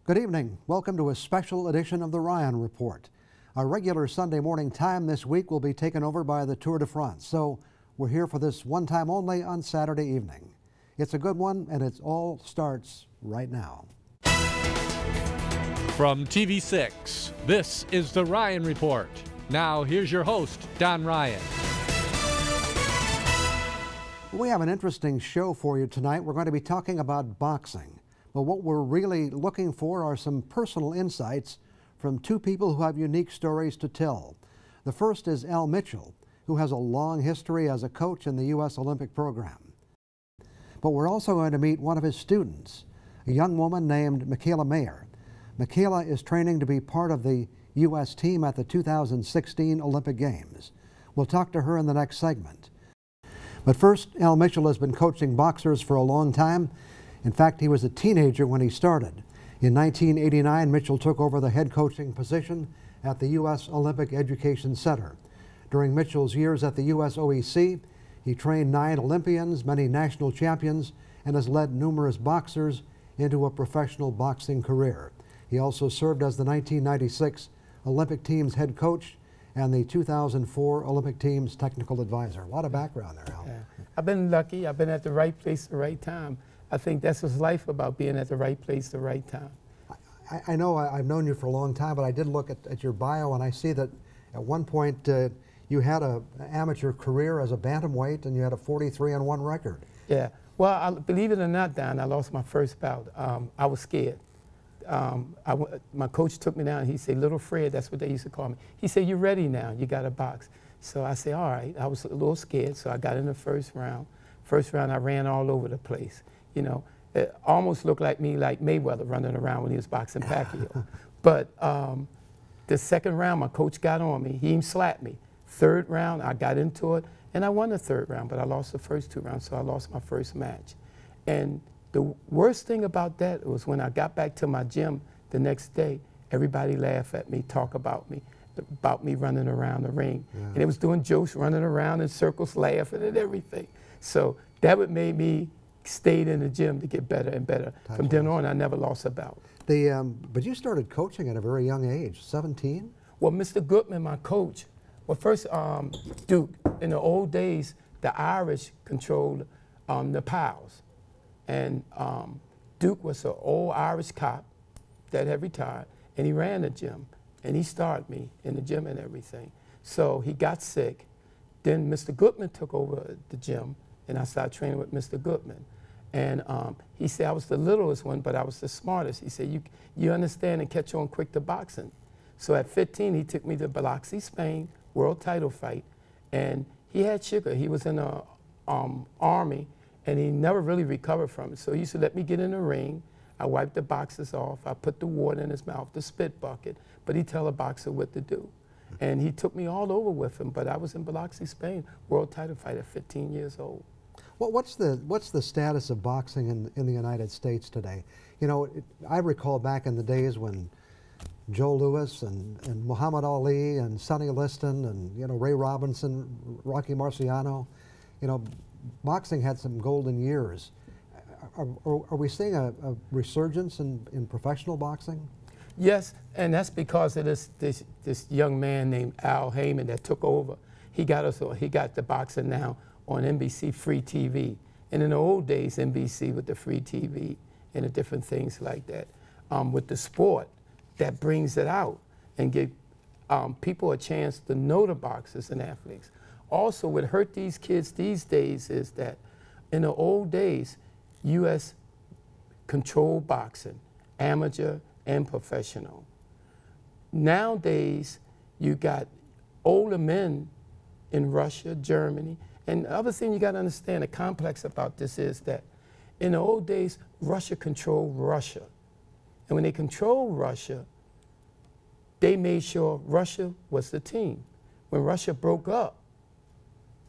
Good evening. Welcome to a special edition of the Ryan Report. Our regular Sunday morning time this week will be taken over by the Tour de France, so we're here for this one time only on Saturday evening. It's a good one, and it all starts right now. From TV6, this is the Ryan Report. Now here's your host, Don Ryan. We have an interesting show for you tonight. We're going to be talking about boxing. But what we're really looking for are some personal insights from two people who have unique stories to tell. The first is Al Mitchell, who has a long history as a coach in the U.S. Olympic program. But we're also going to meet one of his students, a young woman named Michaela Mayor. Michaela is training to be part of the U.S. team at the 2016 Olympic Games. We'll talk to her in the next segment. But first, Al Mitchell has been coaching boxers for a long time. In fact, he was a teenager when he started. In 1989, Mitchell took over the head coaching position at the U.S. Olympic Education Center. During Mitchell's years at the U.S. OEC, he trained 9 Olympians, many national champions, and has led numerous boxers into a professional boxing career. He also served as the 1996 Olympic team's head coach and the 2004 Olympic team's technical advisor. A lot of background there, Al. Yeah. I've been lucky. I've been at the right place at the right time. I think that's what's life about, being at the right place at the right time. I know I've known you for a long time, but I did look at your bio, and I see that at one point you had an amateur career as a bantamweight, and you had a 43-1 record. Yeah. Well, believe it or not, Don, I lost my first bout. I was scared. My coach took me down. He said, "Little Fred," that's what they used to call me. He said, "You're ready now. You got to box." So I said, "All right." I was a little scared, so I got in the first round. First round, I ran all over the place. You know, it almost looked like me, like Mayweather running around when he was boxing Pacquiao. But the second round, my coach got on me. He even slapped me. Third round, I got into it, and I won the third round, but I lost the first 2 rounds, so I lost my first match. And the worst thing about that was when I got back to my gym the next day, everybody laughed at me, talk about me running around the ring. Yeah. And it was doing jokes, running around in circles, laughing and everything. So that would make me stayed in the gym to get better and better. From then on, I never lost a bout. But you started coaching at a very young age, 17? Well, Mr. Goodman, my coach, well, first, Duke, in the old days, the Irish controlled the POWs. And Duke was an old Irish cop that had retired, and he ran the gym. And he started me in the gym and everything. So he got sick. Then Mr. Goodman took over the gym, and I started training with Mr. Goodman. And he said I was the littlest one, but I was the smartest. He said, you understand and catch on quick to boxing. So at 15, he took me to Biloxi, Spain, world title fight. And he had sugar. He was in the Army, and he never really recovered from it. So he used to let me get in the ring. I wiped the boxers off. I put the water in his mouth, the spit bucket. But he'd tell a boxer what to do. And he took me all over with him. But I was in Biloxi, Spain, world title fight at 15 years old. Well, what's the status of boxing in the United States today? You know, I recall back in the days when Joe Louis and Muhammad Ali and Sonny Liston and, you know, Ray Robinson, Rocky Marciano, you know, boxing had some golden years. Are we seeing a resurgence in professional boxing? Yes, and that's because of this young man named Al Heyman that took over. He got the boxing now on NBC free TV. And in the old days, NBC with the free TV and the different things like that. With the sport, that brings it out and give people a chance to know the boxers and athletes. Also, what hurt these kids these days is that in the old days, U.S. controlled boxing, amateur and professional. Nowadays, you got older men in Russia, Germany. And the other thing you got to understand, the complex about this is that in the old days, Russia controlled Russia. And when they controlled Russia, they made sure Russia was the team. When Russia broke up,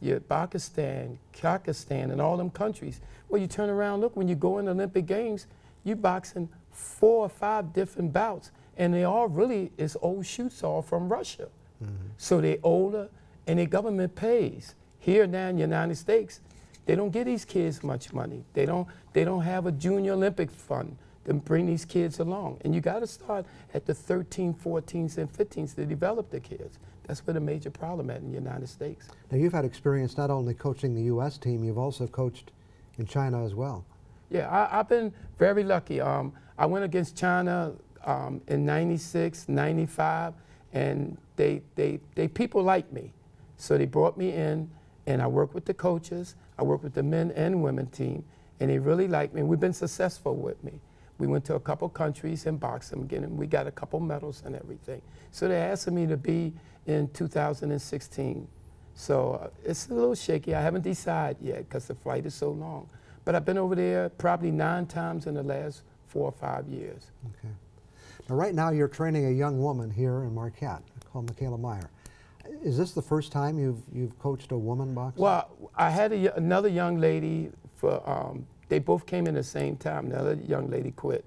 you had Pakistan, Kazakhstan, and all them countries. Well, you turn around, look, when you go in the Olympic Games, you boxing 4 or 5 different bouts, and they all really is old shoots all from Russia. Mm-hmm. So they're older, and their government pays. Here now in the United States, they don't give these kids much money. They don't have a junior Olympic fund. to bring these kids along. And you got to start at the 13, 14s, and 15s to develop the kids. That's where the major problem at in the United States. Now, you've had experience not only coaching the U.S. team, you've also coached in China as well. Yeah, I've been very lucky. I went against China in 96, 95, and they people like me. So they brought me in, and I worked with the coaches. I worked with the men and women team, and they really liked me. And we've been successful with me. We went to a couple countries in boxing again, and we got a couple medals and everything. So they asked me to be in 2016. So it's a little shaky. I haven't decided yet because the flight is so long. But I've been over there probably 9 times in the last 4 or 5 years. Okay. Now, right now you're training a young woman here in Marquette called Michaela Mayor. Is this the first time you've coached a woman boxer? Well, I had another young lady for, they both came in the same time. The other young lady quit.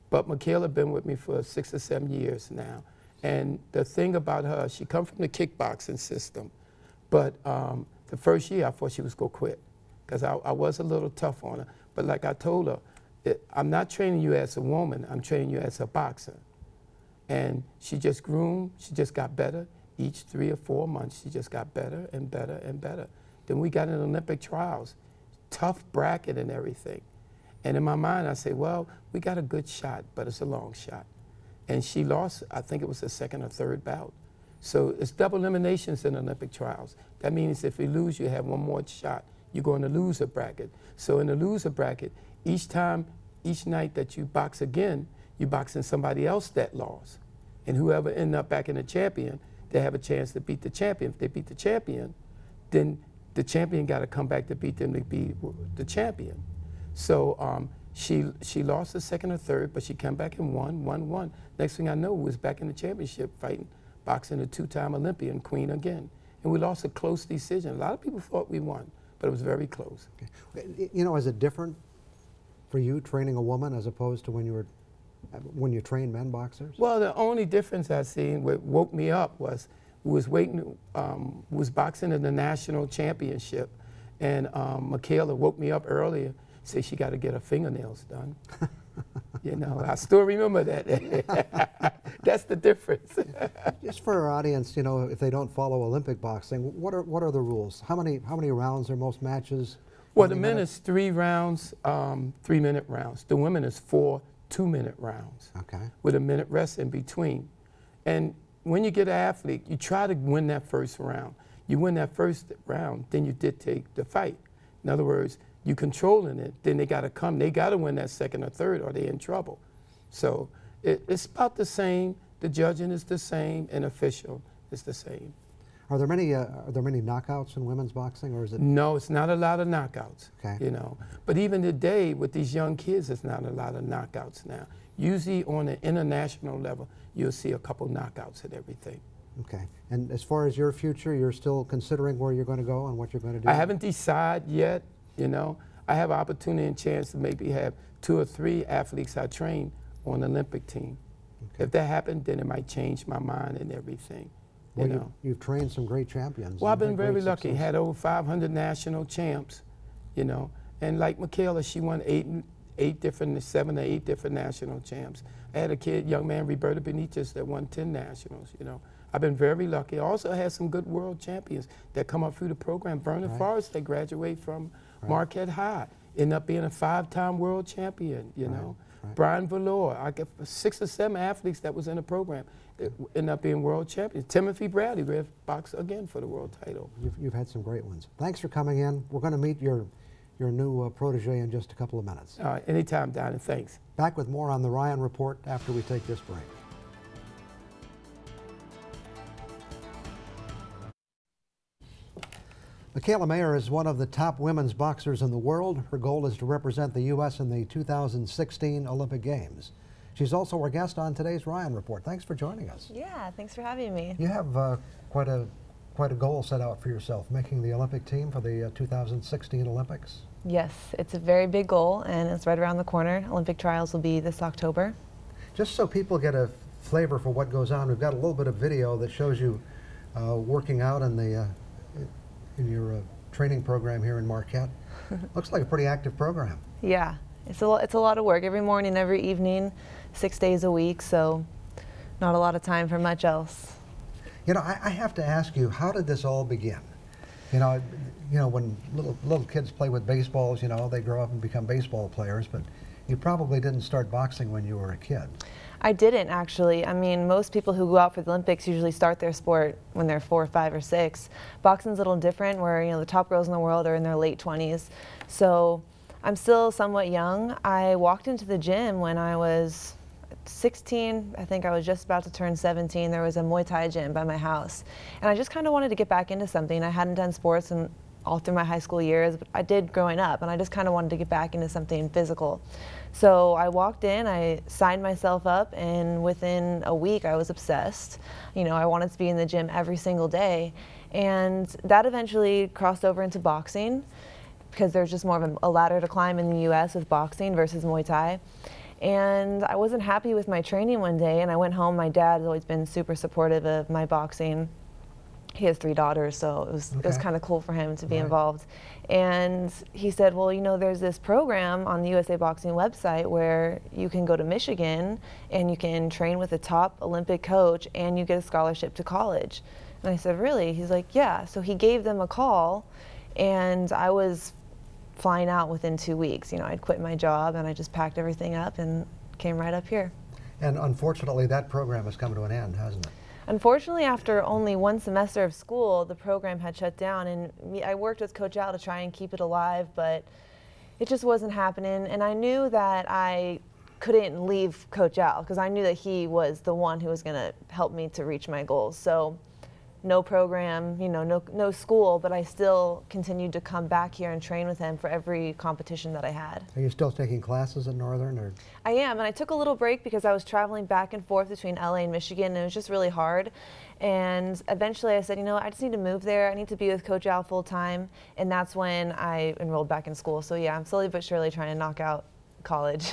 But Michaela been with me for 6 or 7 years now. And the thing about her, she come from the kickboxing system. But the first year I thought she was going to quit because I was a little tough on her. But like I told her, I'm not training you as a woman, I'm training you as a boxer. And she just groomed, she just got better. Each 3 or 4 months, she just got better and better and better. Then we got in Olympic trials, tough bracket and everything. And in my mind, I say, well, we got a good shot, but it's a long shot. And she lost, I think it was the 2nd or 3rd bout. So it's double eliminations in Olympic trials. That means if you lose, you have one more shot. You're going to lose a bracket. So in the loser bracket, each night that you box again, you boxing somebody else that lost. And whoever end up back in the champion, they have a chance to beat the champion. If they beat the champion, then the champion got to come back to beat them to be the champion. So she lost the 2nd or 3rd, but she came back and won. Next thing I know, we was back in the championship fighting, boxing a 2-time Olympian, queen again. And we lost a close decision. A lot of people thought we won, but it was very close. Okay. You know, is it different for you training a woman as opposed to when you trained men boxers? Well, the only difference I seen what woke me up was was boxing in the national championship, and Michaela woke me up earlier, said she got to get her fingernails done. You know, I still remember that. That's the difference. Just for our audience, you know, if they don't follow Olympic boxing, what are the rules? How many rounds are most matches? Well, the men is 3 rounds, 3-minute rounds. The women is 4 2-minute rounds. Okay. With a minute rest in between. And when you get an athlete, you try to win that first round. You win that first round, then you dictate the fight. In other words, you controlling it, then they got to come. They got to win that 2nd or 3rd, or they're in trouble. So it's about the same. The judging is the same, and official is the same. Are there many knockouts in women's boxing, or is it? No, it's not a lot of knockouts. Okay. You know, but even today with these young kids, it's not a lot of knockouts now. Usually on an international level, you'll see a couple knockouts and everything. Okay. And as far as your future, you're still considering where you're going to go and what you're going to do? I haven't decided yet. You know, I have an opportunity and chance to maybe have 2 or 3 athletes I train on the Olympic team. Okay. If that happened, then it might change my mind and everything. Well, you know, you've trained some great champions. Well, I've been very lucky. Had over 500 national champs, you know. And like Michaela, she won 7 or 8 different national champs. I had a young man, Roberto Benitez, that won 10 nationals, you know. I've been very lucky. I also had some good world champions that come up through the program. Vernon Forrest, they graduate from Marquette High, end up being a 5-time world champion, you know. Brian Valor, I got 6 or 7 athletes that was in the program that end up being world champions. Timothy Bradley, we have boxed again for the world title. You've had some great ones. Thanks for coming in. We're going to meet your new protege in just a couple of minutes. Anytime, Don, thanks. Back with more on the Ryan Report after we take this break. Michaela Mayor is one of the top women's boxers in the world. Her goal is to represent the U.S. in the 2016 Olympic Games. She's also our guest on today's Ryan Report. Thanks for joining us. Yeah, thanks for having me. You have quite a goal set out for yourself, making the Olympic team for the 2016 Olympics. Yes, it's a very big goal, and it's right around the corner. Olympic trials will be this October. Just so people get a flavor for what goes on, we've got a little bit of video that shows you working out in your training program here in Marquette. Looks like a pretty active program. Yeah, It's a lot of work every morning, every evening, 6 days a week, so not a lot of time for much else. You know, I have to ask you, how did this all begin? You know, when little kids play with baseballs, you know, they grow up and become baseball players, but you probably didn't start boxing when you were a kid. I didn't actually. I mean, most people who go out for the Olympics usually start their sport when they're 4, 5, or 6. Boxing's a little different, where you know the top girls in the world are in their late 20s. So I'm still somewhat young. I walked into the gym when I was 16. I think I was just about to turn 17. There was a Muay Thai gym by my house, and I just kind of wanted to get back into something. I hadn't done sports all through my high school years, but I did growing up, and I just kind of wanted to get back into something physical. So I walked in, I signed myself up, and within a week I was obsessed. You know, I wanted to be in the gym every single day, and that eventually crossed over into boxing, because there's just more of a ladder to climb in the US with boxing versus Muay Thai. And I wasn't happy with my training one day, and I went home. My dad has always been super supportive of my boxing. He has 3 daughters, so it was kind of cool for him to be involved. And he said, well, you know, there's this program on the USA Boxing website where you can go to Michigan and you can train with a top Olympic coach and you get a scholarship to college. And I said, really? He's like, yeah. So he gave them a call, and I was flying out within 2 weeks. You know, I'd quit my job and I just packed everything up and came right up here. And unfortunately, that program has come to an end, hasn't it? Unfortunately, after only 1 semester of school, the program had shut down, and I worked with Coach Al to try and keep it alive, but it just wasn't happening. And I knew that I couldn't leave Coach Al, because I knew that he was the one who was going to help me to reach my goals. So no program, you know, no school, but I still continued to come back here and train with him for every competition that I had. Are you still taking classes at Northern? Or? I am, and I took a little break because I was traveling back and forth between LA and Michigan, and it was just really hard. And eventually I said, you know, I just need to move there. I need to be with Coach Al full time, and that's when I enrolled back in school. So yeah, I'm slowly but surely trying to knock out college.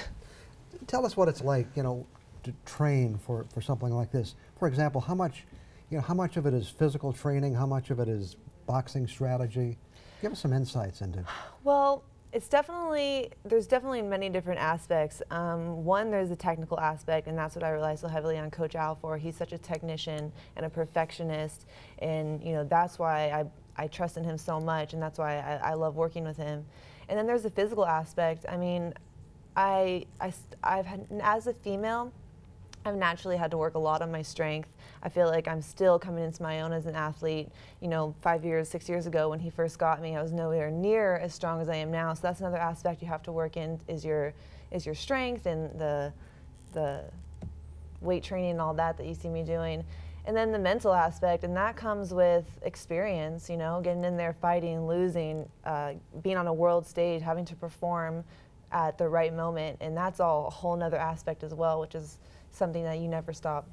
Tell us what it's like, you know, to train for something like this. For example, how much of it is physical training? How much of it is boxing strategy? Give us some insights into. Well, there's definitely many different aspects. One, there's the technical aspect, and that's what I rely so heavily on Coach Al for. He's such a technician and a perfectionist, and you know that's why I trust in him so much, and that's why I love working with him. And then there's the physical aspect. I mean, I've had, as a female, I've naturally had to work a lot on my strength. I feel like I'm still coming into my own as an athlete. You know, 5 years, 6 years ago when he first got me, I was nowhere near as strong as I am now. So that's another aspect you have to work in, is your strength and the weight training and all that you see me doing. And then the mental aspect, and that comes with experience, you know, getting in there, fighting, losing, being on a world stage, having to perform at the right moment. And that's all a whole nother aspect as well, which is something that you never stop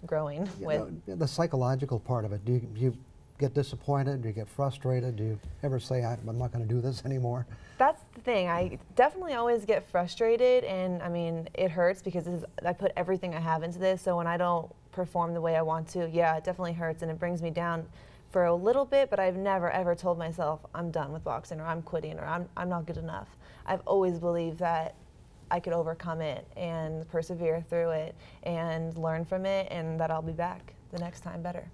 growing with. The psychological part of it, do you get disappointed? Do you get frustrated? Do you ever say, I'm not going to do this anymore? That's the thing. I definitely always get frustrated, and I mean, it hurts because I put everything I have into this, so when I don't perform the way I want to, yeah, it definitely hurts, and it brings me down for a little bit, but I've never ever told myself I'm done with boxing, or I'm quitting, or I'm not good enough. I've always believed that I could overcome it and persevere through it and learn from it, and that I'll be back the next time better.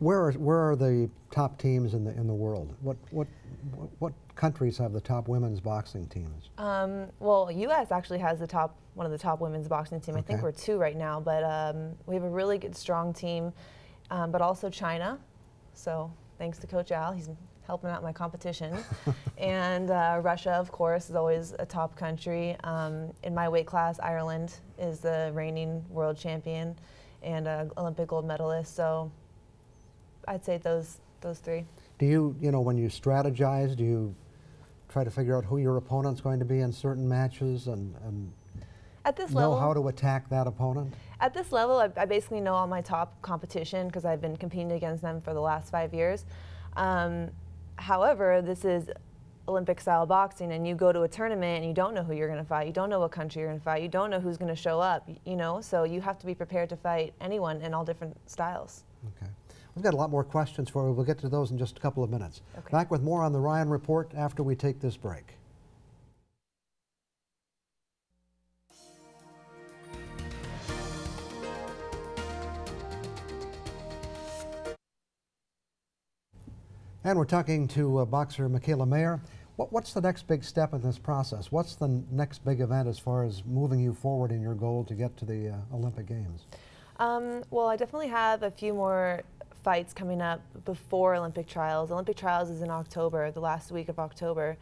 Where are the top teams in the world? What countries have the top women's boxing teams? Well, U.S. actually has one of the top women's boxing team. Okay. I think we're 2 right now, but we have a really good, strong team. But also China. So thanks to Coach Al, he's helping out my competition. And Russia, of course, is always a top country. In my weight class, Ireland is the reigning world champion and Olympic gold medalist. So I'd say those 3. Do you know, when you strategize, do you try to figure out who your opponent's going to be in certain matches and at this know level, how to attack that opponent? At this level, I basically know all my top competition because I've been competing against them for the last 5 years. However, this is Olympic-style boxing, and you go to a tournament and you don't know who you're going to fight. You don't know what country you're going to fight. You don't know who's going to show up, you know? So you have to be prepared to fight anyone in all different styles. Okay. We've got a lot more questions for you. We'll get to those in just a couple of minutes. Okay. Back with more on the Ryan Report after we take this break. And we're talking to boxer Michaela Mayor. What's the next big step in this process? What's the next big event as far as moving you forward in your goal to get to the Olympic Games? Well, I definitely have a few more fights coming up before Olympic trials. Olympic trials is in October, the last week of October.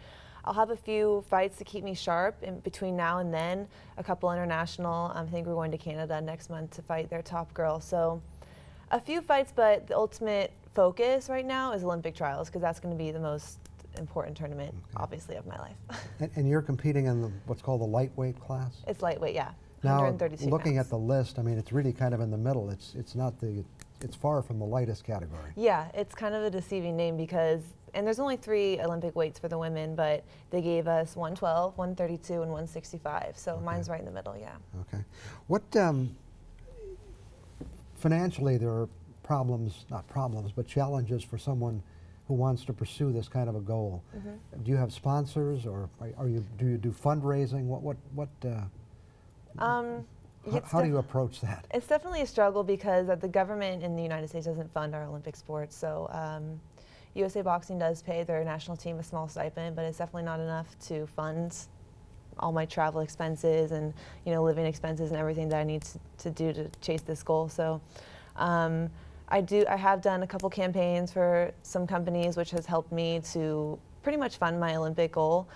I'll have a few fights to keep me sharp in between now and then, a couple international. I think we're going to Canada next month to fight their top girl. So a few fights, but the ultimate focus right now is Olympic trials because that's going to be the most important tournament, obviously, of my life. And you're competing in what's called the lightweight class? It's lightweight, yeah. Now, 136 looking pounds. at the list, I mean, it's really kind of in the middle. It's far from the lightest category. Yeah, it's kind of a deceiving name because, and there's only 3 Olympic weights for the women, but they gave us 112, 132, and 165. So mine's right in the middle, yeah. Okay. What, financially, there are problems, not problems, but challenges for someone who wants to pursue this kind of a goal. Mm-hmm. Do you have sponsors, or do you do fundraising? How do you approach that? It's definitely a struggle because the government in the United States doesn't fund our Olympic sports. So USA Boxing does pay their national team a small stipend, but it's definitely not enough to fund all my travel expenses and living expenses and everything that I need to do to chase this goal. So I have done a couple campaigns for some companies, which has helped me to pretty much fund my Olympic goal.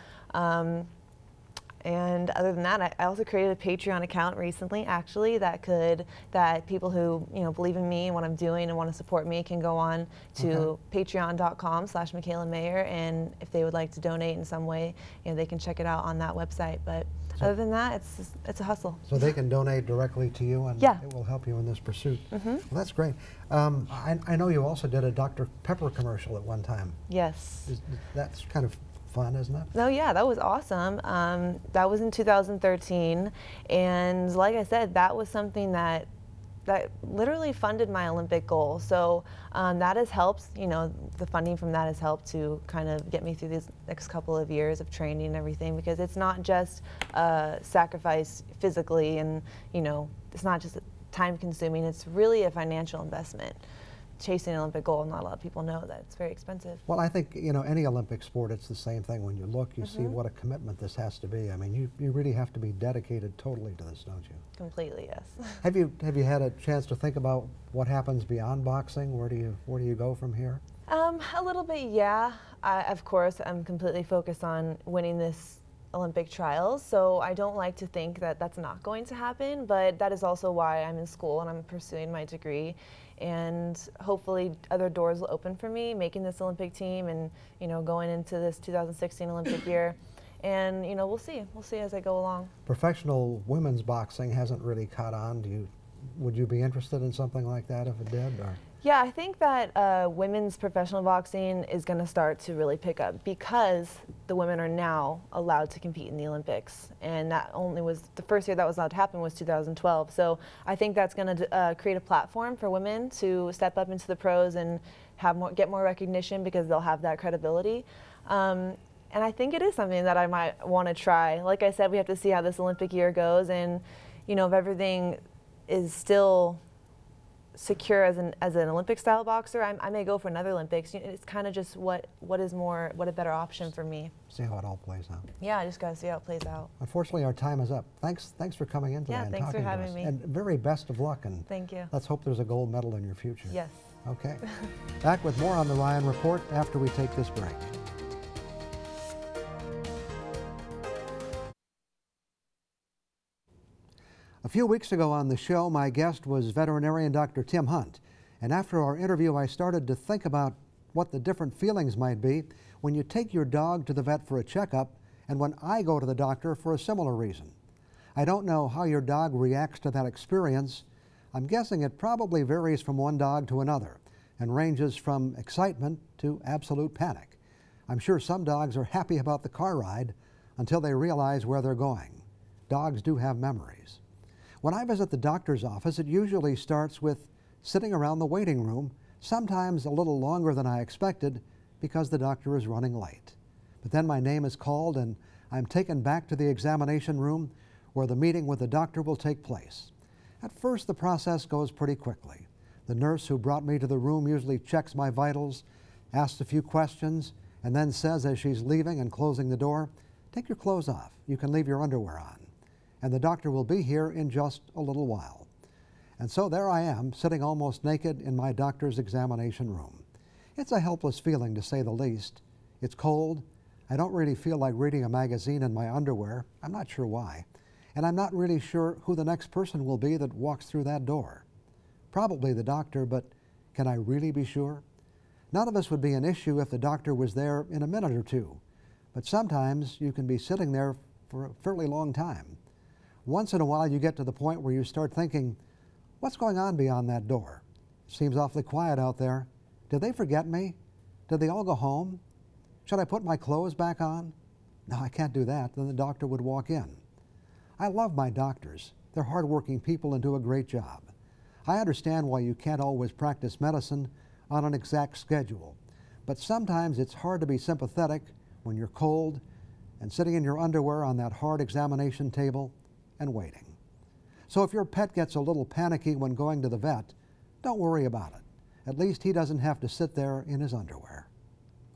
And other than that, I also created a Patreon account recently, actually, that people who believe in me and what I'm doing and want to support me can go on to patreon.com/Michaela Mayor, and if they would like to donate in some way, they can check it out on that website. But other than that, it's a hustle. So they can donate directly to you, and yeah, it will help you in this pursuit. Well, that's great. I know you also did a Dr. Pepper commercial at one time. Yes. That's kind of fun, isn't it? No, yeah, that was awesome. That was in 2013, and like I said, that was something that literally funded my Olympic goal. So that has helped, the funding from that has helped to kind of get me through these next couple of years of training and everything, because it's not just a sacrifice physically and, it's not just time consuming, it's really a financial investment. Chasing an Olympic goal, not a lot of people know that it's very expensive. Well, I think, any Olympic sport, it's the same thing. When you look, you see what a commitment this has to be. I mean, you really have to be dedicated totally to this, don't you? Completely, yes. Have you had a chance to think about what happens beyond boxing? Where do you go from here? A little bit, yeah. Of course, I'm completely focused on winning this Olympic trials, so I don't like to think that that's not going to happen, but that is also why I'm in school and I'm pursuing my degree, and hopefully other doors will open for me, making this Olympic team and going into this 2016 Olympic year, and we'll see as I go along. Professional women's boxing hasn't really caught on. Would you be interested in something like that if it did? Or? Yeah, I think that women's professional boxing is going to start to really pick up because the women are now allowed to compete in the Olympics. And that only was, the first year that was allowed to happen was 2012. So I think that's going to create a platform for women to step up into the pros and get more recognition because they'll have that credibility. And I think it is something that I might want to try. Like I said, we have to see how this Olympic year goes, and if everything is still secure as an Olympic style boxer, I may go for another Olympics. It's kind of just what a better option for me. See how it all plays out. Yeah, I just got to see how it plays out. Unfortunately, our time is up. Thanks for coming in today and thanks talking for having to us. me. And very best of luck. And thank you. Let's hope there's a gold medal in your future. Yes. Okay. Back with more on the Ryan Report after we take this break. A few weeks ago on the show, my guest was veterinarian Dr. Tim Hunt. And after our interview, I started to think about what the different feelings might be when you take your dog to the vet for a checkup and when I go to the doctor for a similar reason. I don't know how your dog reacts to that experience. I'm guessing it probably varies from one dog to another and ranges from excitement to absolute panic. I'm sure some dogs are happy about the car ride until they realize where they're going. Dogs do have memories. When I visit the doctor's office, it usually starts with sitting around the waiting room, sometimes a little longer than I expected because the doctor is running late. But then my name is called and I'm taken back to the examination room where the meeting with the doctor will take place. At first, the process goes pretty quickly. The nurse who brought me to the room usually checks my vitals asks a few questions, and then says as she's leaving and closing the door, "Take your clothes off. You can leave your underwear on. And the doctor will be here in just a little while." And so there I am, sitting almost naked in my doctor's examination room. It's a helpless feeling, to say the least. It's cold. I don't really feel like reading a magazine in my underwear. I'm not sure why. And I'm not really sure who the next person will be that walks through that door. Probably the doctor, but can I really be sure? None of us would be an issue if the doctor was there in a minute or two. But sometimes you can be sitting there for a fairly long time. Once in a while you get to the point where you start thinking, what's going on beyond that door? It seems awfully quiet out there. Did they forget me? Did they all go home? Should I put my clothes back on? No, I can't do that. Then the doctor would walk in. I love my doctors. They're hardworking people and do a great job. I understand why you can't always practice medicine on an exact schedule, but sometimes it's hard to be sympathetic when you're cold and sitting in your underwear on that hard examination table and waiting. So if your pet gets a little panicky when going to the vet, don't worry about it. At least he doesn't have to sit there in his underwear,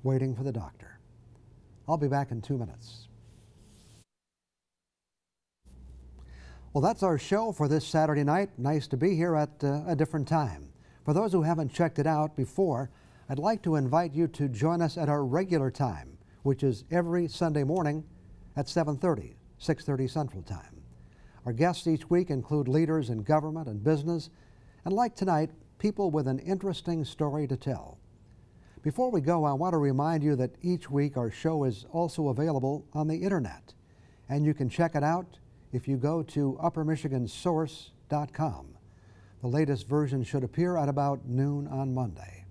waiting for the doctor. I'll be back in 2 minutes. Well, that's our show for this Saturday night. Nice to be here at a different time. For those who haven't checked it out before, I'd like to invite you to join us at our regular time, which is every Sunday morning at 7:30, 6:30 Central Time. Our guests each week include leaders in government and business, and like tonight, people with an interesting story to tell. Before we go, I want to remind you that each week our show is also available on the internet, and you can check it out if you go to uppermichigansource.com. The latest version should appear at about noon on Monday.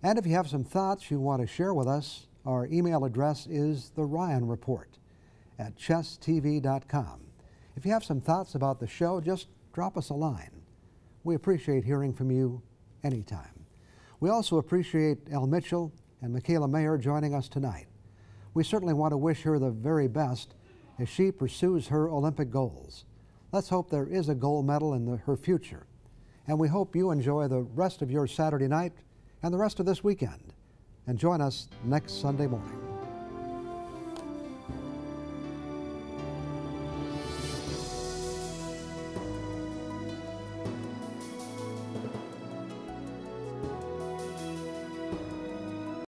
And if you have some thoughts you want to share with us, our email address is theryanreport@chesstv.com. If you have some thoughts about the show, just drop us a line. We appreciate hearing from you anytime. We also appreciate Elle Mitchell and Michaela Mayor joining us tonight. We certainly want to wish her the very best as she pursues her Olympic goals. Let's hope there is a gold medal in her future. And we hope you enjoy the rest of your Saturday night and the rest of this weekend. And join us next Sunday morning.